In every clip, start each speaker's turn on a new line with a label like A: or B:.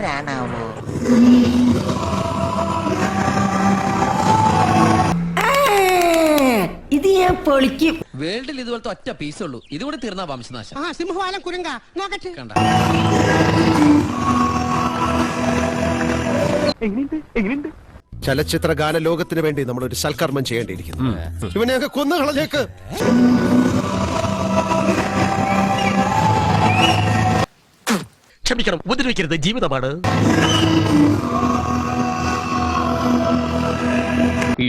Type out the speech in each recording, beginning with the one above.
A: ആരാണാവോ? ഇത് ഞാൻ പൊളിക്കും.
B: വേൾഡിൽ ഇതുപോലത്തെ ഒറ്റ പീസേ ഉള്ളൂ. ഇതുകൂടി തീർന്നാ വംശനാശം.
C: സിംഹവാലം കുരങ്ങ നോക്കട്ടെ.
B: കണ്ട
D: ചലച്ചിത്ര ഗാന ലോകത്തിന് വേണ്ടി നമ്മൾ ഒരു സൽക്കർമ്മം ചെയ്യേണ്ടിയിരിക്കുന്നു. ഇവനെയൊക്കെ കൊന്നുകളഞ്ഞേക്ക്.
E: ക്ഷമിക്കണം, ഉപദ്രവിക്കരുത്, ജീവിതമാണ്.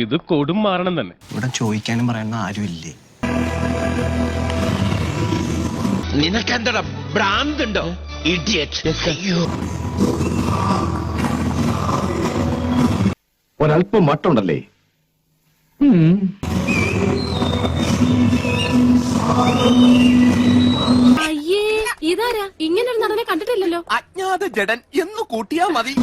E: ഇത് കൊടും മാറണം തന്നെ.
F: ഇവിടെ ചോദിക്കാനും പറയാനും ആരുമില്ലേ?
E: നിനക്കെന്താ ഭ്രാന്തുണ്ടോ?
G: ഒരല്പം മട്ടുണ്ടല്ലേ?
H: അയ്യേ, ഇതാരാ? ഇങ്ങനൊരു നടനെ കണ്ടിട്ടില്ലല്ലോ.
E: അജ്ഞാത ജഡൻ എന്ന് കൂട്ടിയാ മതി.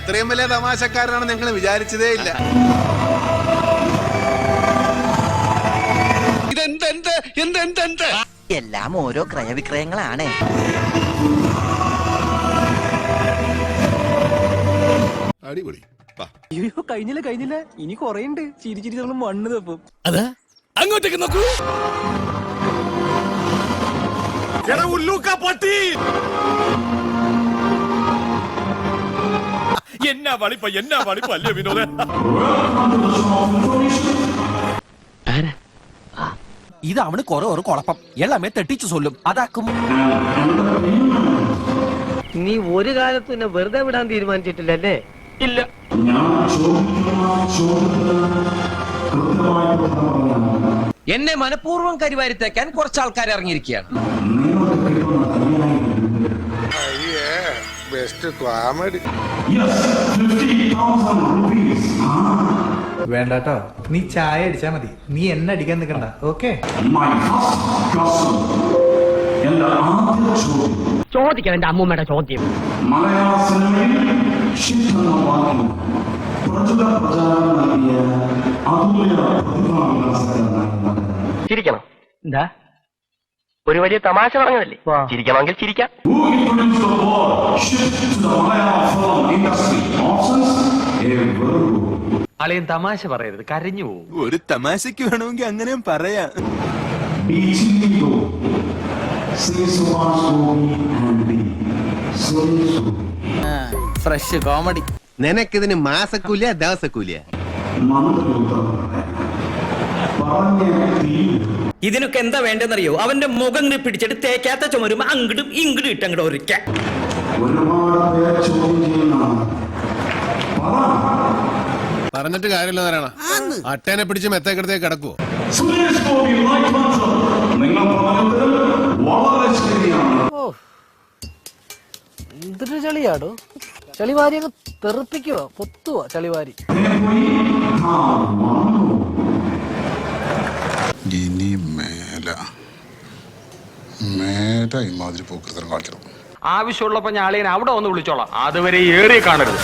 I: ഇത്രയും വലിയ തമാശക്കാരനാണ് നിങ്ങൾ വിചാരിച്ചതേ ഇല്ല.
A: എല്ലാം ഓരോ ക്രയവിക്രയങ്ങളാണ്.
I: അടിപൊളി.
C: അയ്യോ, കഴിഞ്ഞില്ല, ഇനി കൊറേണ്ട്. ചിരി നമ്മൾ മണ്ണ് തപ്പും.
E: അതാ അങ്ങോട്ടേക്ക് നോക്കൂ. എന്നാ വളിപ്പ അല്ലേ വിനോദ?
B: ഇത് അവന് കുറെ ഒരു കുഴപ്പം. എല്ലാമേ തെട്ടിച്ചു സൊല്ലും. അതാക്കും.
C: നീ ഒരു കാലത്തും എന്നെ വെറുതെ വിടാൻ തീരുമാനിച്ചിട്ടില്ലല്ലേ?
E: ഇല്ല.
B: എന്നെ മനഃപൂർവ്വം കരിവാരിത്തേക്കാൻ കുറച്ച് ആൾക്കാർ ഇറങ്ങിയിരിക്കുകയാണ്.
I: Best comedy.
J: വേണ്ടാട്ടോ, നീ ചായ അടിച്ചാ മതി. നീ എന്നെ അടിക്കാൻ നിൽക്കണ്ട. ഓക്കെ,
C: ചോദിക്കണം എന്റെ അമ്മൂമ്മയുടെ ചോദ്യം. ചിരിക്കണം. എന്താ? ഒരു വലിയ തമാശ പറഞ്ഞതല്ലേ? ചിരിക്കണമെങ്കിൽ ചിരിക്കാം.
B: അളിയൻ തമാശ പറയരുത്, കരഞ്ഞു പോകും.
I: ഒരു തമാശക്ക് വേണമെങ്കിൽ അങ്ങനെയും പറയാം.
B: Fresh comedy.
D: നിനക്കിതിന് മാസക്കൂലിയ ദിവസക്കൂലിയ?
C: ഇതിനൊക്കെ എന്താ വേണ്ടെന്നറിയോ? അവന്റെ മുഖം പിടിച്ചിട്ട് തേക്കാത്ത ചുമരും അങ്ങടും ഇങ്ങടും ഇട്ടങ്ങടെ ഒരിക്കാൻ.
D: പറഞ്ഞിട്ട് കാര്യമില്ല നാരായണ. അട്ടേനെ പിടിച്ച് മെത്തേക്കെടുത്തേക്ക് കിടക്കുവോ?
C: എന്തൊരു ചളിയാടോ? ചളിവാരി അങ്ങ് തെറിപ്പിക്കുവോ? പൊത്തുവോ ചളിവാരി?
I: ഇനി മേല ഇമാതിരി പോക്കൃതം കാണിക്കണം.
E: ആവശ്യമുള്ളപ്പോ ഞാൻ അളിയനെ അവിടെ ഒന്ന് വിളിച്ചോളാം. അതുവരെ ഏറി കാണരുത്.